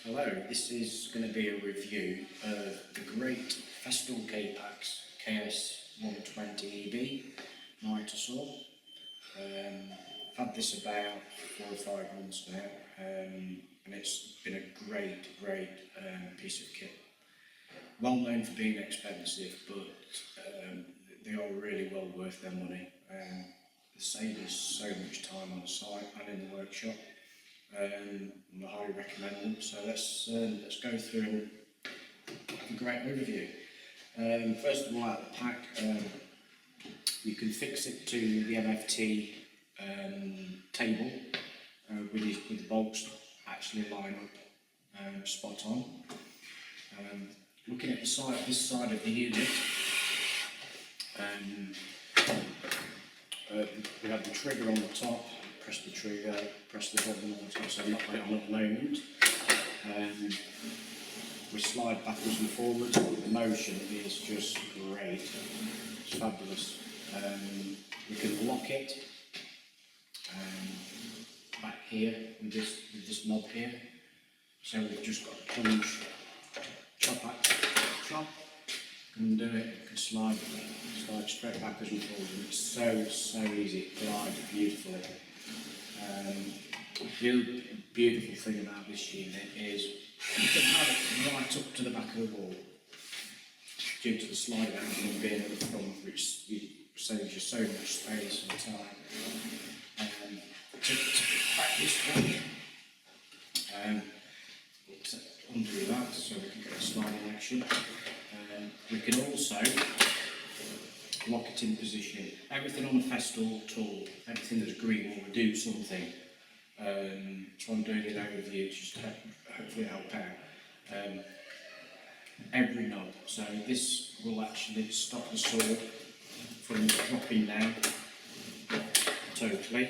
Hello, this is going to be a review of the great Festool Kapex KS 120 EB mitre saw. I've had this about 4 or 5 months now, and it's been a great piece of kit. Well known for being expensive, but they are really well worth their money. They save us so much time on site and in the workshop. And I highly recommend them. So let's go through and have a great overview. First of all, out of the pack, you can fix it to the MFT table with the bolts actually line up spot on. Looking at this side of the unit, we have the trigger on the top. Press the trigger, press the button on the top, so I'm not putting it on at the moment. We slide backwards and forwards. The motion is just great. It's fabulous. We can lock it back here with this knob here. So we've just got a plunge, chop, and do it. You can slide straight backwards and forwards. And it's so easy. It glides beautifully. The other beautiful thing about this unit is you can have it right up to the back of the wall due to the slide action being at the front, which saves you so much space and time. To back this way, we'll undo that so we can get a sliding action. We can also lock it in position. Everything on the Festool tool, everything that's green will do something. So I'm doing an overview just to hopefully help out. Every knob, so this will actually stop the saw from dropping down totally.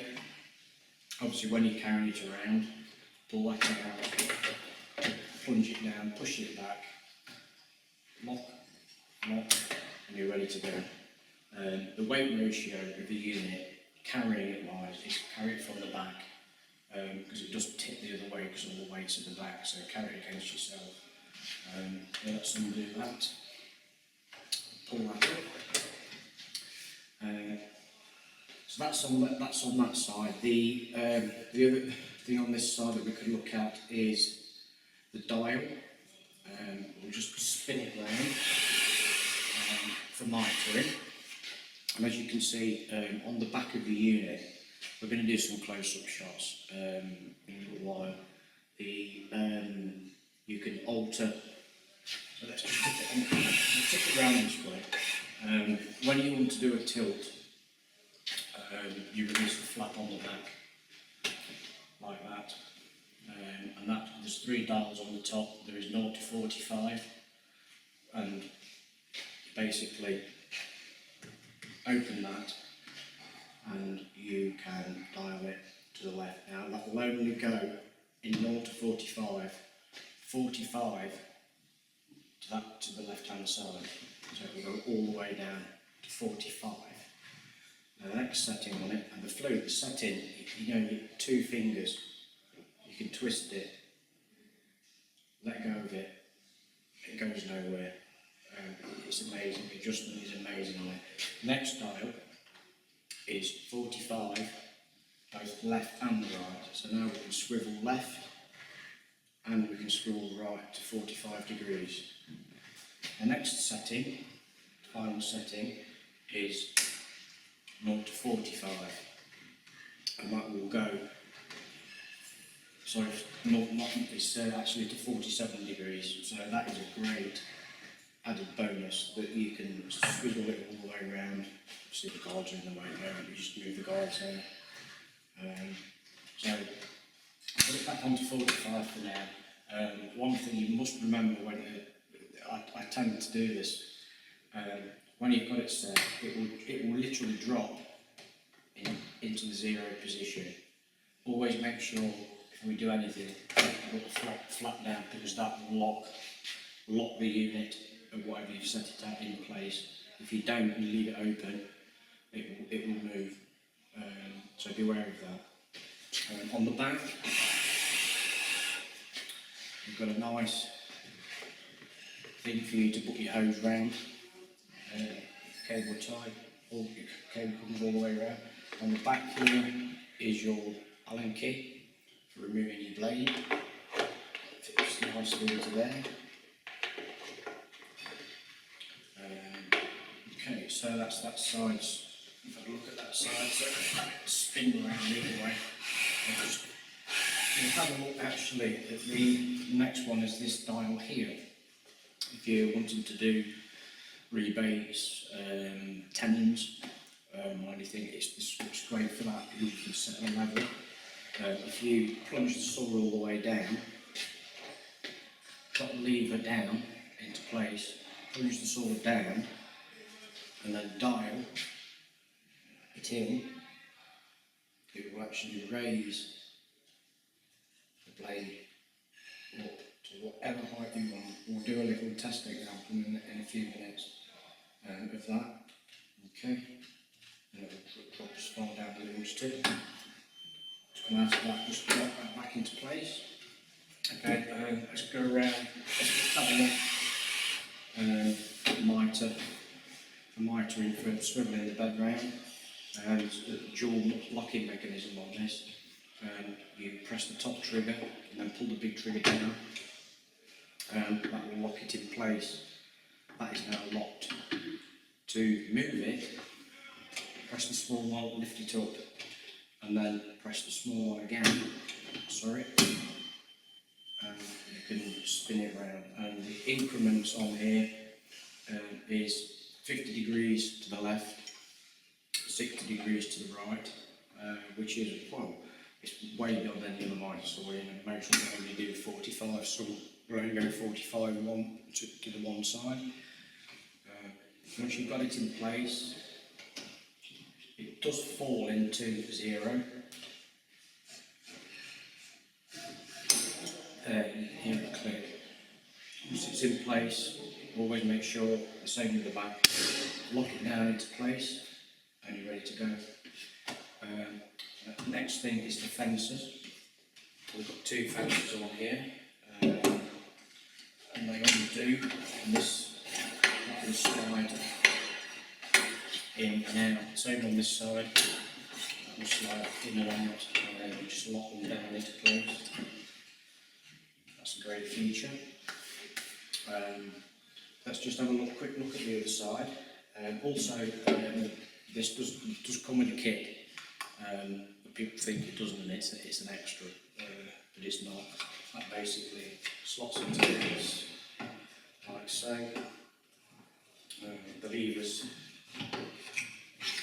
Obviously when you carry it around, pull that out, plunge it down, push it back, lock, and you're ready to go. The weight ratio of the unit, carrying it wise, is carry it from the back, because it does tip the other way because of the weight's at the back, so carry it against yourself. Let someone do that. Pull that up. So that's on that side. The other thing on this side that we could look at is the dial. We'll just spin it round for mitering. And as you can see on the back of the unit, we're going to do some close-up shots in a little while. You can alter. So let's just tip it around this way. When you want to do a tilt, you release the flap on the back like that. And there's 3 dials on the top. There is 0 to 45, and basically open that and you can dial it to the left. Now that will only go in 0 to 45, 45 to the left hand side, so it will go all the way down to 45. Now the next setting on it, and the flute, the setting, you know, 2 fingers, you can twist it, let go of it, it goes nowhere. It's amazing, the adjustment is amazing on it. Next dial is 45, both left and right. So now we can swivel left and we can swivel right to 45 degrees. The next setting, final setting, is 0 to 45. And that will go, sorry, it's actually to 47 degrees. So that is a great added bonus that you can swivel it all the way around. See the guards are in the way there, you just move the guards in. So I'll put it back onto 45 for now. One thing you must remember when I tend to do this, when you've got it set, it will literally drop into the 0 position. Always make sure if we do anything, put the flap down, because that will lock the unit of whatever you've set it at in place. If you don't and leave it open, it will move. So be aware of that. On the back, You've got a nice thing for you to put your hose round, cable tie, all your cable comes all the way around. On the back here is your Allen key for removing your blade. Fits nicely into there. Okay, so that's that side. If I look at that side, so spin around the other way. We'll have a look actually at the next one is this dial here. If you're wanting to do rebates, tenons, or anything, it's great for that. You can set a level. If you plunge the saw all the way down, drop the lever down into place, plunge the saw down, and then dial it in, it will actually raise the blade up to whatever height you want. We'll do a little test example in a few minutes of that. Okay, and it will drop as far down as it wants to. To come out of that, just drop that back into place. Okay, let's go around, let's just have a look. Mitre, a mitre in for swiveling the bed round, and the dual locking mechanism on this. You press the top trigger and then pull the big trigger down, and that will lock it in place. That is now locked. To move it, press the small one, lift it up, and then press the small one again, sorry, and you can spin it around. And the increments on here is 50 degrees to the left, 60 degrees to the right, which is, well, it's way beyond any other mitre saw. Most of them only do 45, so we're only going 45 to the one side. Once you've got it in place, it does fall into 0. There, you can hear it click. Once it's in place, always make sure, the same with the back, lock it down into place and you're ready to go. Next thing is the fences. We've got 2 fences on here, and they only do this little slide in and out. Same on this side, we'll slide in and out, and then we just lock them down into place. That's a great feature. Let's just have a quick look at the other side. Also, this does come with a kit. People think it doesn't, and it's an extra, but it's not. That basically slots into this, like so. The levers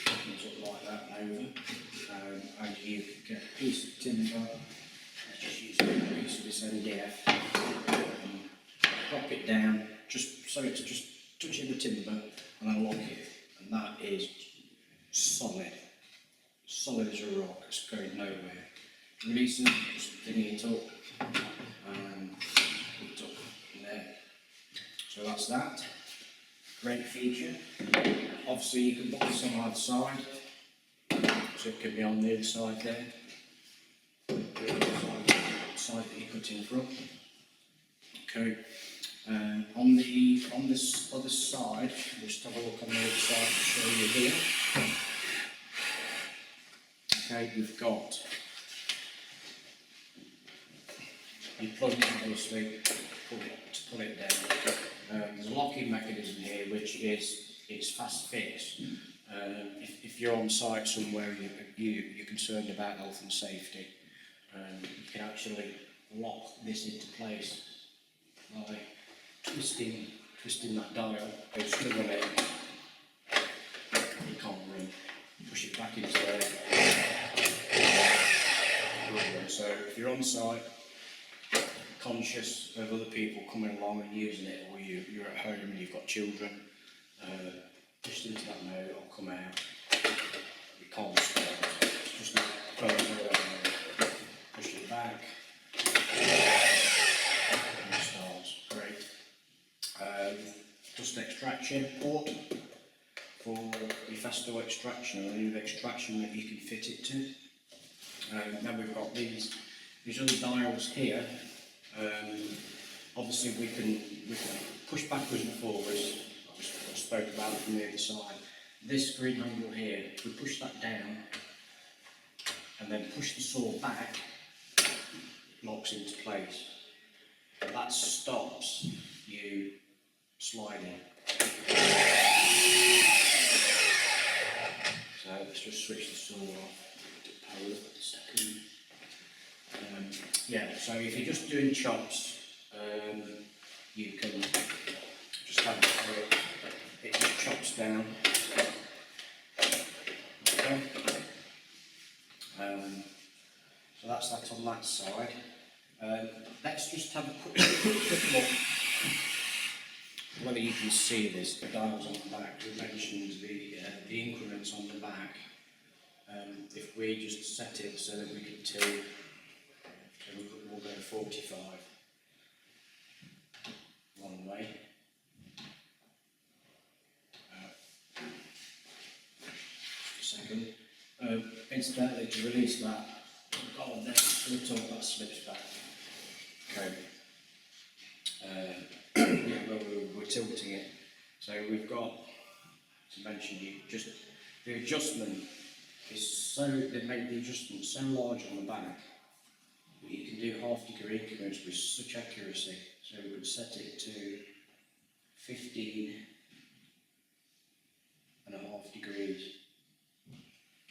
comes up like that and over, and you get a piece of timber. Let's just use a piece of this MDF. Drop it down, just so it's just touching the timber, and then lock it, and that is solid. Solid as a rock, it's going nowhere. Release it, just bring it up, and put it up in there. So that's that. Great feature. Obviously you can put this on either side, so it can be on the other side there. The side that you're cutting from. Okay. On this other side, just have a look on the other side to show you here. Okay, you've got you plug it obviously, pull it down. There's a locking mechanism here, which is it's fast fix. If you're on site somewhere you're concerned about health and safety, you can actually lock this into place by twisting that dial. Go still on it. You can't run. Push it back into there. So if you're on site, conscious of other people coming along and using it, or you're at home and you've got children, just into that mode, it'll come out. You can't stop. Just push it back. And it starts. Great. Dust extraction port for your Festool extraction, or any extraction that you can fit it to. Then we've got these other dials here. obviously we can push backwards and forwards. I spoke about it from the other side. This green handle here, if we push that down and then push the saw back, it locks into place. That stops you sliding. So let's just switch the saw off to power up a second. Yeah, so if you're just doing chops, you can just have it through it. It just chops down. Okay. So that's that on that side. Let's just have a quick look whether you can see this. The dials on the back, we mentioned the increments on the back. If we just set it so that we can tilt, so we'll go 45 one way. Just a second. Incidentally, to release that, we've got on this little that slips back. Okay. Yeah, well, we're tilting it. So we've got, to mention, the adjustment is so, they make the adjustment so large on the back that you can do half-degree increments with such accuracy. So we could set it to 15.5 degrees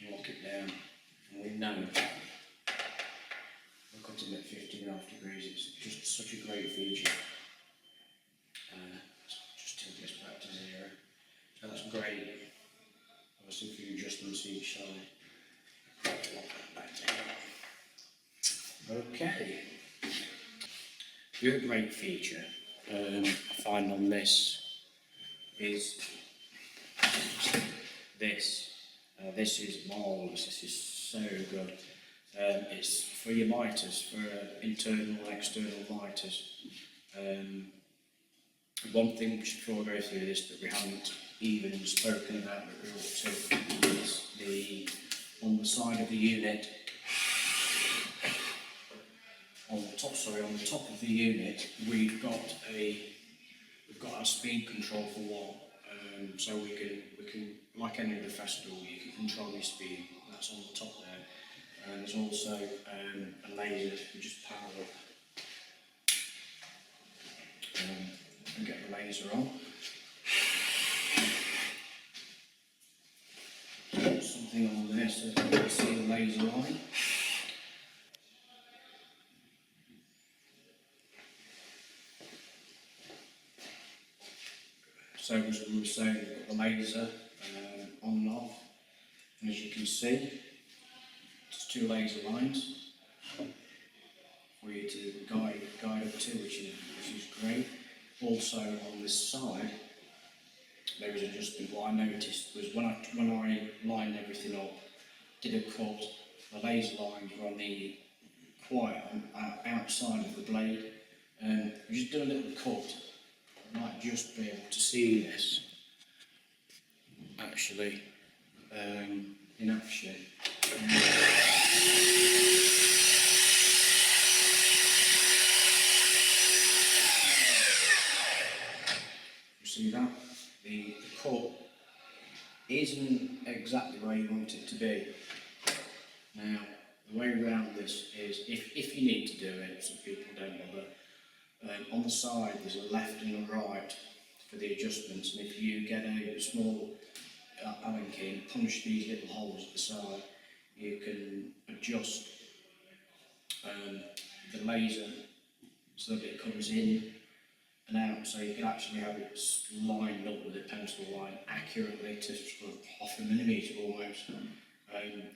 and lock it down. And we know we're cutting at 15.5 degrees. It's just such a great feature. Just tilt this back to 0. So that's great. Obviously, a few adjustments each side. Lock that back down. Okay. The other great feature I find on this is this. This is marvellous. This is so good. It's for your mitres, for internal and external mitres. One thing before I go through this that we haven't even spoken about that we ought to is on the side of the unit, on the top of the unit, we've got our speed control for one, so we can like any of the Festool, you can control your speed. That's on the top there. And there's also a laser that we just power up and get the laser on. Something on there so that you can see the laser line. So as we were saying, we've got the laser on and off, and as you can see, it's 2 laser lines for you to guide up to, which is great. Also on this side, there was adjustment. What I noticed was when I lined everything up, did a cut, the laser lines were on the quite outside of the blade, and just do a little cut. You might just be able to see this actually in action. You see that? The cut isn't exactly where you want it to be. Now, the way around this is, if you need to do it, some people don't bother, on the side there's a left and a right for the adjustments, and if you get a small Allen key and punch these little holes at the side, you can adjust the laser so that it comes in and out, so you can actually have it lined up with a pencil line accurately to sort of half a millimetre almost,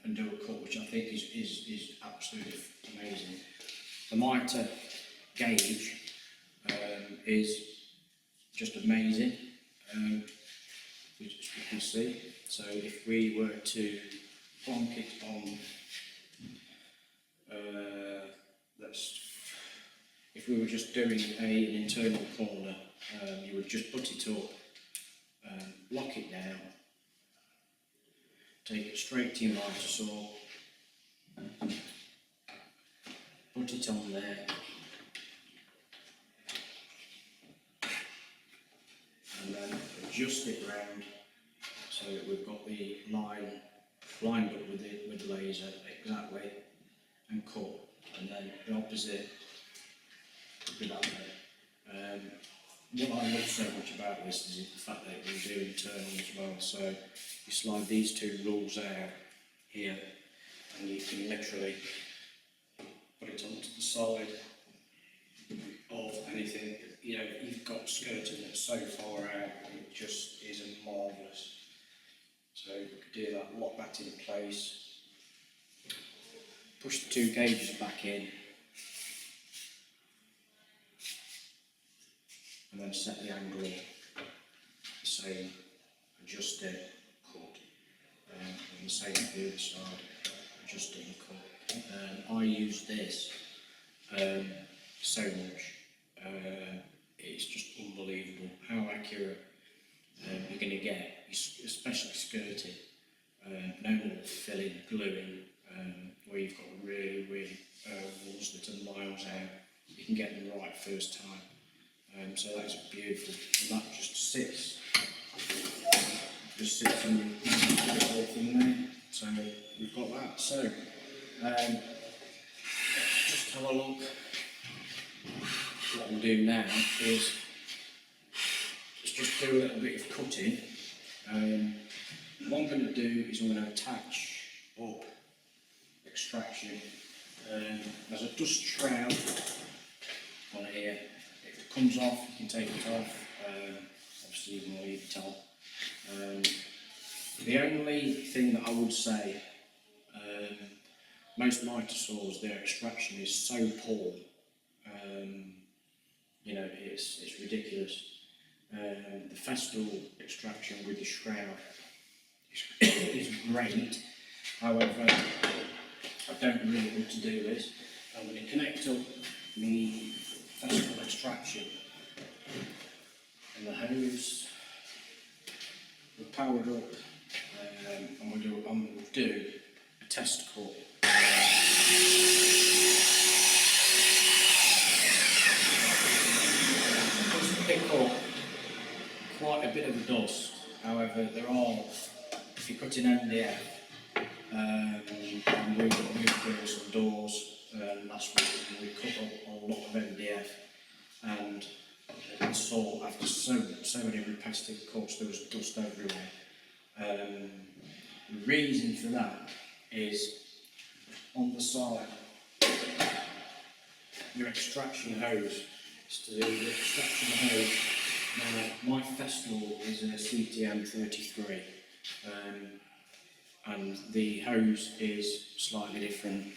and do a cut, which I think is absolutely amazing. The mitre gauge is just amazing, as you can see. So if we were to plonk it on, if we were just doing an internal corner, you would just put it up, lock it down, take it straight to your mitre saw, put it on there, adjust it round so that we've got the line lined up with the laser exactly, and cut, and then the opposite would be that way. What I love so much about this is the fact that it will do internal as well. So you slide these two rules out here, and you can literally put it onto the side of anything. You know, you've got skirting that's so far out, it just is marvellous. So you could do that, lock that in place, push the two gauges back in, and then set the angle the same, adjust it, cut, and the same for the other side, adjust it and cut. I use this so much, it's just unbelievable how accurate you're going to get, especially skirting. No more filling, gluing, where you've got really walls that are miles out. You can get them right first time. So that is beautiful, and that just sits in the whole thing there. So we've got that. So just have a look. What we'll do now is just do a little bit of cutting. What I'm going to do is I'm going to attach up extraction. There's a dust trowel on here. If it comes off, you can take it off. Obviously you can leave it on. The only thing that I would say, most mitre saws, their extraction is so poor. You know, it's ridiculous. The Festool extraction with the shroud is great. However, I don't really want to do this. I'm going to connect up the Festool extraction and the hose. We're powered up, and we'll do a test cut. Pick up quite a bit of the dust. However, there are, if you're cutting MDF, and we've got some doors last week, and we cut up a lot of MDF, and so after so many repetitive cuts, there was dust everywhere. The reason for that is on the side, your extraction hose. To do the extraction hose. Now, my Festool is a CTM 33, and the hose is slightly different.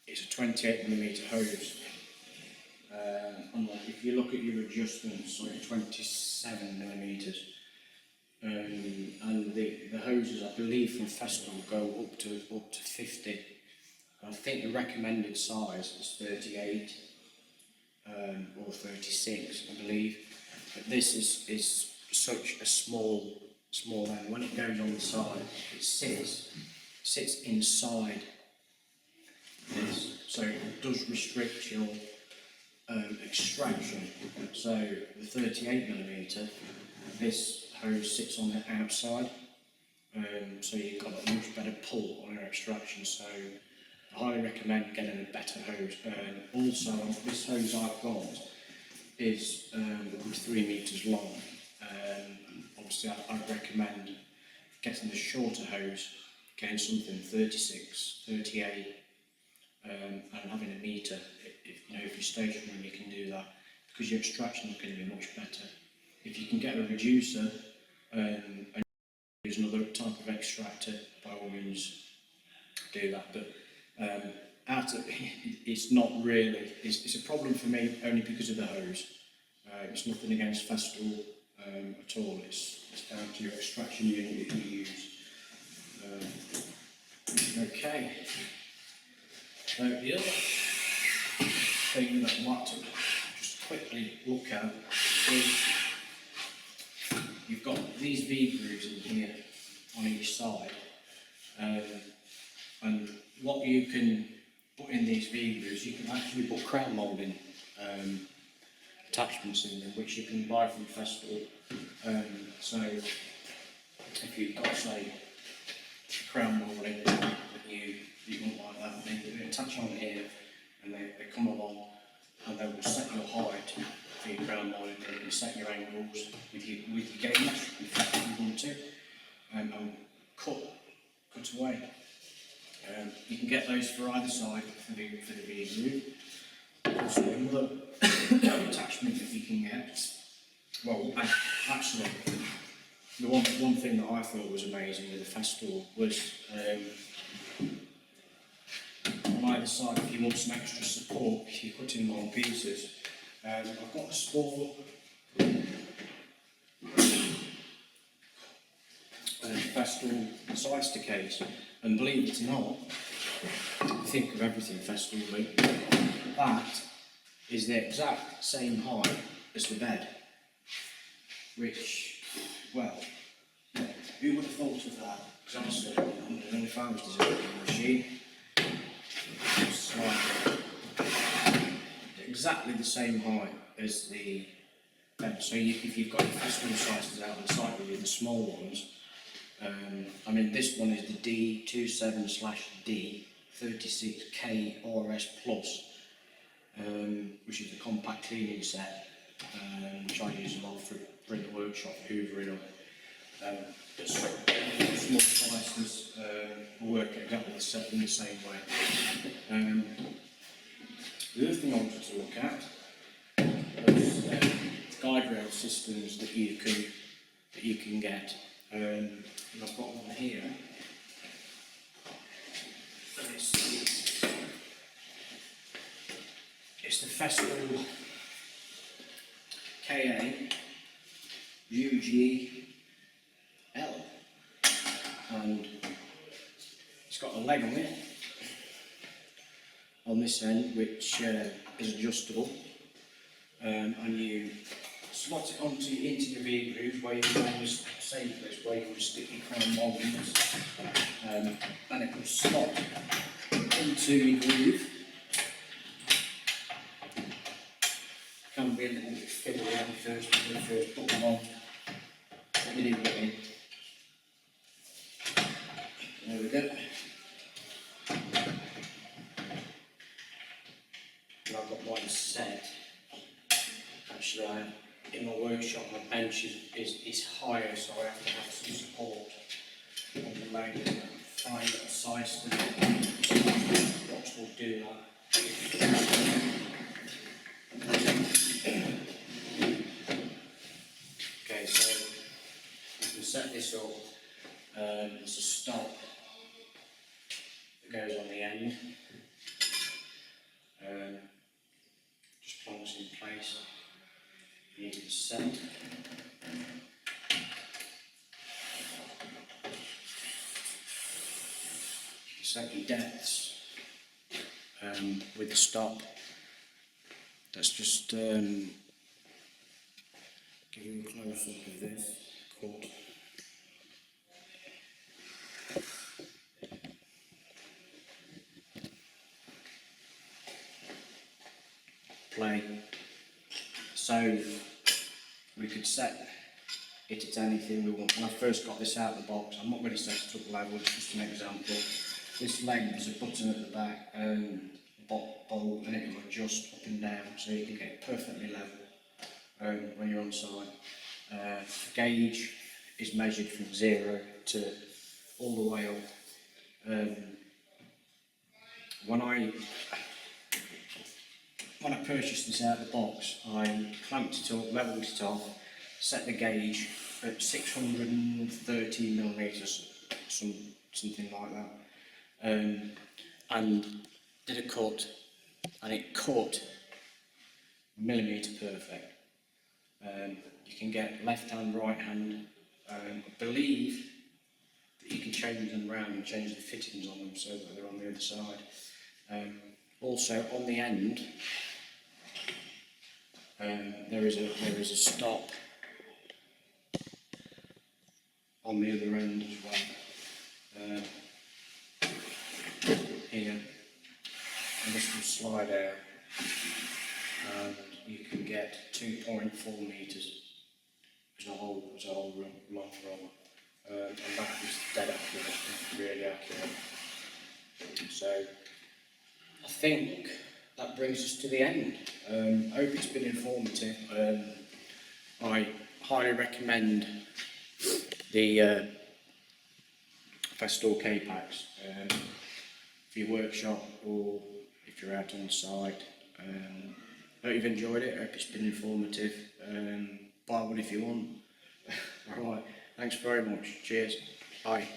It's a 28mm hose. If you look at your adjustments, like 27mm, and the hoses, I believe, from Festool go up to 50. I think the recommended size is 38 or 36, I believe. But this is such a small end. When it goes on the side, it sits inside this, so it does restrict your extraction. So the 38mm, this hose sits on the outside, so you've got a much better pull on your extraction. So I highly recommend getting a better hose. Also, this hose I've got is 3 metres long. Obviously, I'd recommend getting the shorter hose, getting something 36, 38, and having a metre. If you're stationary, you can do that, because your extraction is going to be much better. If you can get a reducer and use another type of extractor, by all means do that. But it's not really, it's a problem for me only because of the hose. It's nothing against Festool at all, it's down to your extraction unit that you use. Okay, so the other thing that I'd like to just quickly look at is you've got these V grooves in here on each side, and what you can put in these V grooves, you can actually put crown moulding attachments in them, which you can buy from Festool. So if you've got, say, crown molding that you wouldn't like that, then you attach on here, and they come along, and they will set your height for your crown molding, and you can set your angles with your gauge, if you want to, and cut away. You can get those for either side for the rear groove. Also, another attachment that you can get, well, actually, the one thing that I thought was amazing with the Festool was on either side, if you want some extra support, if you cut in long pieces. I've got a small Festool slicer case, and believe it or not, I think of everything Festool, that is the exact same height as the bed, which, well, who would have thought of that? Because honestly, I don't know if I was designing a machine. It's like exactly the same height as the bed. So if you've got your Festool slicers out on the site with you, the small ones, I mean, this one is the D27/D36K RS Plus, which is the compact cleaning set, which I use a lot for in the workshop, hoovering up. Small slices work exactly in the same way. The other thing I wanted to look at was guide rail systems that you can get. And I've got one here. It's the Festool UGL, and it's got a leg on it on this end, which is adjustable, and you slot it into your rear groove where you can just save this, where you can stick your crown moldings, and it will slot into your groove. Can be a little bit fiddly when you first put them on. Let me leave it in. There we go. And I've got mine set. Actually, in my workshop, my bench is higher, so I have to have some support on the leg. Find a size to watch will do that. Okay, so you can set this up. There's a stop that goes on the end. Just plonks in place. You can set. Set your depths with the stop. Let's just give you a close up of this cord. Play. So we could set it at anything we want. When I first got this out of the box, I'm not really set it up level, it's just an example. This leg, there's a button at the back, bolt, and it will adjust up and down, so you can get it perfectly level when you're on site. The gauge is measured from 0 to all the way up. When I purchased this out of the box, I clamped it up, levelled it off, set the gauge at 630 millimetres, something like that. And did a cut, and it cut millimetre perfect. You can get left hand, right hand. I believe that you can change them around and change the fittings on them so that they're on the other side. Also on the end, there is a stop on the other end as well. Here, and this will slide out, and you can get 2.4 metres as a whole long roll. And that is dead accurate, really accurate. So I think that brings us to the end. I hope it's been informative. I highly recommend the Festool Kapex for your workshop or if you're out on site. Hope you've enjoyed it. Hope it's been informative. Buy one if you want. Alright, thanks very much. Cheers. Bye.